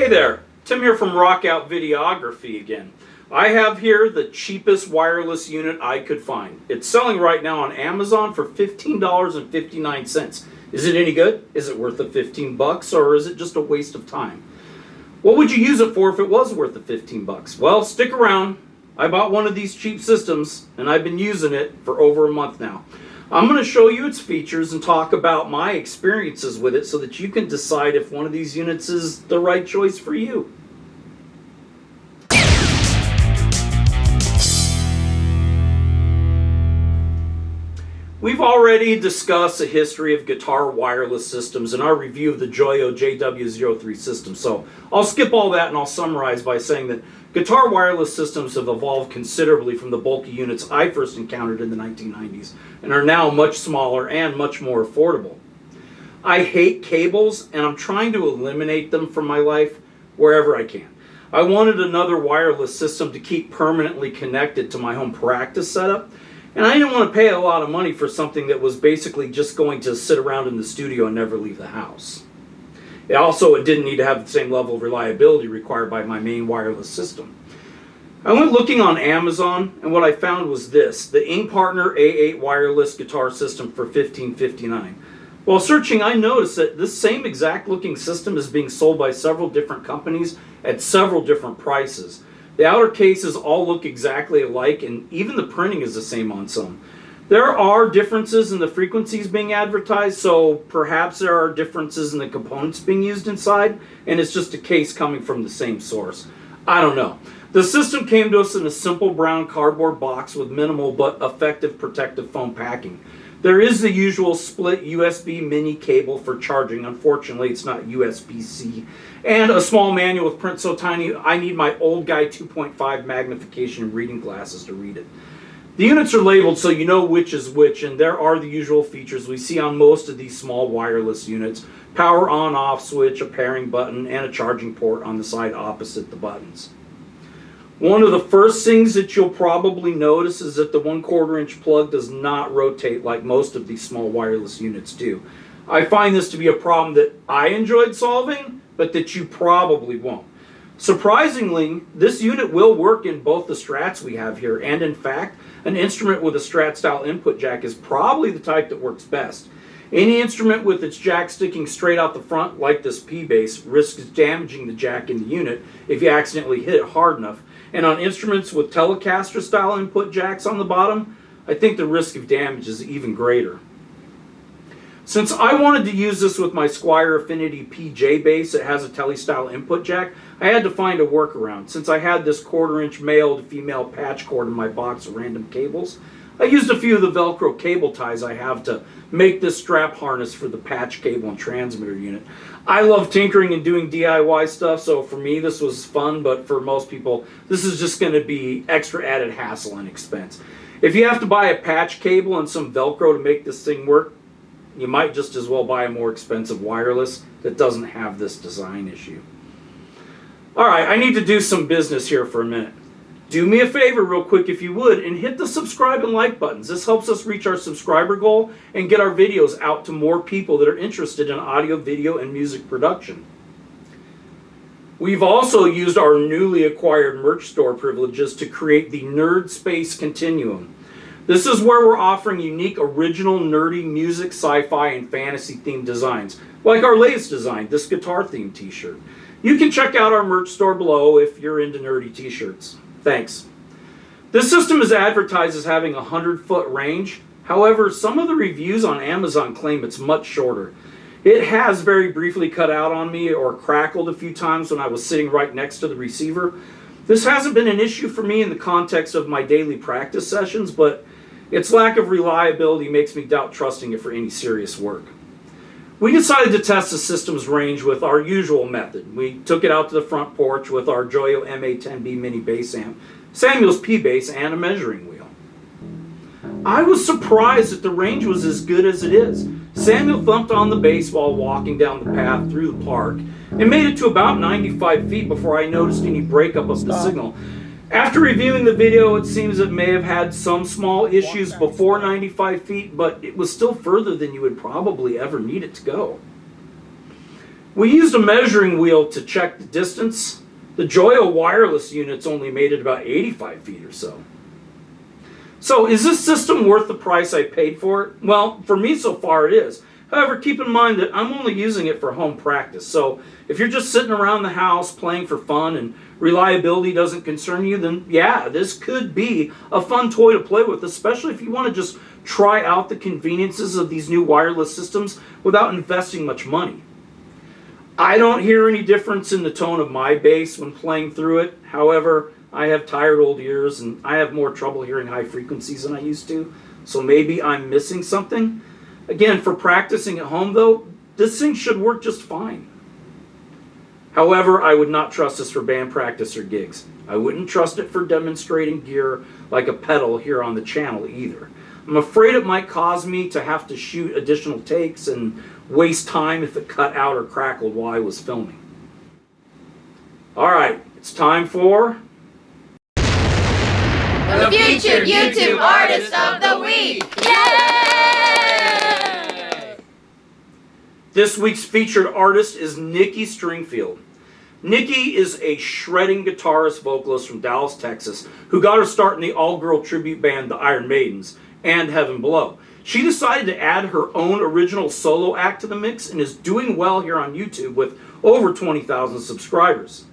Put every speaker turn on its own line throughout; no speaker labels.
there, Tim here from Rockout Videography again. I have here the cheapest wireless unit I could find. It's selling right now on Amazon for $15.59. Is it any good? Is it worth the 15 bucks, or is it just a waste of time? What would you use it for if it was worth the 15 bucks? Well, stick around. I bought one of these cheap systems and I've been using it for over a month now. I'm going to show you its features and talk about my experiences with it so that you can decide if one of these units is the right choice for you. We've already discussed the history of guitar wireless systems in our review of the Joyo JW03 system, so I'll skip all that and I'll summarize by saying that guitar wireless systems have evolved considerably from the bulky units I first encountered in the 1990s and are now much smaller and much more affordable. I hate cables and I'm trying to eliminate them from my life wherever I can. I wanted another wireless system to keep permanently connected to my home practice setup, and I didn't want to pay a lot of money for something that was basically just going to sit around in the studio and never leave the house. It didn't need to have the same level of reliability required by my main wireless system. I went looking on Amazon, and what I found was this, the Ingpartner A8 wireless guitar system for $15.59. While searching, I noticed that this same exact looking system is being sold by several different companies at several different prices. The outer cases all look exactly alike, and even the printing is the same on some. There are differences in the frequencies being advertised, so perhaps there are differences in the components being used inside, and it's just a case coming from the same source. I don't know. The system came to us in a simple brown cardboard box with minimal but effective protective foam packing. There is the usual split USB mini cable for charging. Unfortunately, it's not USB-C. And a small manual with print so tiny I need my old guy 2.5 magnification reading glasses to read it. The units are labeled so you know which is which, and there are the usual features we see on most of these small wireless units. Power on-off switch, a pairing button, and a charging port on the side opposite the buttons. One of the first things that you'll probably notice is that the 1/4 inch plug does not rotate like most of these small wireless units do. I find this to be a problem that I enjoyed solving, but that you probably won't. Surprisingly, this unit will work in both the Strats we have here, and in fact, an instrument with a Strat style input jack is probably the type that works best. Any instrument with its jack sticking straight out the front, like this P-bass, risks damaging the jack in the unit if you accidentally hit it hard enough. And on instruments with Telecaster style input jacks on the bottom, I think the risk of damage is even greater. Since I wanted to use this with my Squier Affinity PJ bass that has a Tele style input jack, I had to find a workaround. Since I had this 1/4 inch male to female patch cord in my box of random cables, I used a few of the Velcro cable ties I have to make this strap harness for the patch cable and transmitter unit. I love tinkering and doing DIY stuff, so for me this was fun, but for most people this is just going to be extra added hassle and expense. If you have to buy a patch cable and some Velcro to make this thing work, you might just as well buy a more expensive wireless that doesn't have this design issue. Alright, I need to do some business here for a minute. Do me a favor real quick if you would, and hit the subscribe and like buttons. This helps us reach our subscriber goal and get our videos out to more people that are interested in audio, video, and music production. We've also used our newly acquired merch store privileges to create the Nerd Space Continuum. This is where we're offering unique, original, nerdy music, sci-fi, and fantasy themed designs, like our latest design, this guitar themed t-shirt. You can check out our merch store below if you're into nerdy t-shirts. Thanks. This system is advertised as having a 100-foot range. However, some of the reviews on Amazon claim it's much shorter. It has very briefly cut out on me or crackled a few times when I was sitting right next to the receiver. This hasn't been an issue for me in the context of my daily practice sessions, but its lack of reliability makes me doubt trusting it for any serious work. We decided to test the system's range with our usual method. We took it out to the front porch with our Joyo MA10B mini bass amp, Samuel's P-bass, and a measuring wheel. I was surprised that the range was as good as it is. Samuel thumped on the bass while walking down the path through the park and made it to about 95 feet before I noticed any breakup of the signal. After reviewing the video, it seems it may have had some small issues before 95 feet, but it was still further than you would probably ever need it to go. We used a measuring wheel to check the distance. The Joyo wireless units only made it about 85 feet or so. So is this system worth the price I paid for it? Well, for me so far it is. However, keep in mind that I'm only using it for home practice. So if you're just sitting around the house playing for fun and reliability doesn't concern you, then yeah, this could be a fun toy to play with, especially if you want to just try out the conveniences of these new wireless systems without investing much money. I don't hear any difference in the tone of my bass when playing through it. However, I have tired old ears and I have more trouble hearing high frequencies than I used to. So maybe I'm missing something. Again, for practicing at home though, this thing should work just fine. However, I would not trust this for band practice or gigs. I wouldn't trust it for demonstrating gear like a pedal here on the channel either. I'm afraid it might cause me to have to shoot additional takes and waste time if it cut out or crackled while I was filming. Alright, it's time for
The Featured YouTube Artist of the Week! Yay!
This week's featured artist is Nikki Stringfield. Nikki is a shredding guitarist vocalist from Dallas, Texas, who got her start in the all-girl tribute band The Iron Maidens and Heaven Below. She decided to add her own original solo act to the mix and is doing well here on YouTube with over 20,000 subscribers.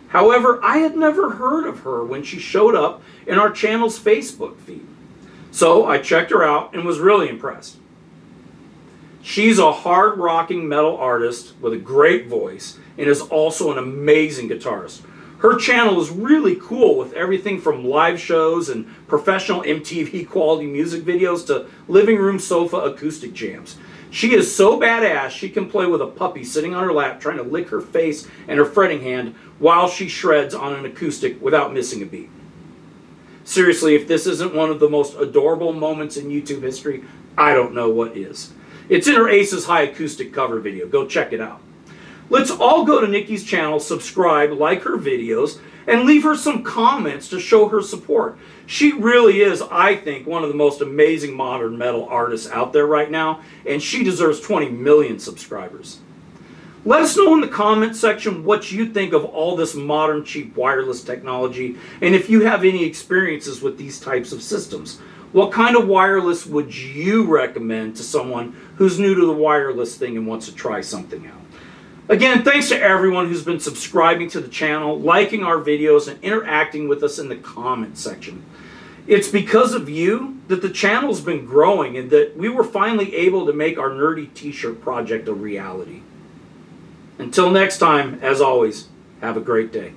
However, I had never heard of her when she showed up in our channel's Facebook feed. So I checked her out and was really impressed. She's a hard-rocking metal artist with a great voice and is also an amazing guitarist. Her channel is really cool with everything from live shows and professional MTV quality music videos to living room sofa acoustic jams. She is so badass she can play with a puppy sitting on her lap trying to lick her face and her fretting hand while she shreds on an acoustic without missing a beat. Seriously, if this isn't one of the most adorable moments in YouTube history, I don't know what is. It's in her Aces High acoustic cover video. Go check it out. Let's all go to Nikki's channel, subscribe, like her videos, and leave her some comments to show her support. She really is, I think, one of the most amazing modern metal artists out there right now, and she deserves 20 million subscribers. Let us know in the comment section what you think of all this modern, cheap wireless technology, and if you have any experiences with these types of systems. What kind of wireless would you recommend to someone who's new to the wireless thing and wants to try something out? Again, thanks to everyone who's been subscribing to the channel, liking our videos, and interacting with us in the comment section. It's because of you that the channel's been growing and that we were finally able to make our nerdy t-shirt project a reality. Until next time, as always, have a great day.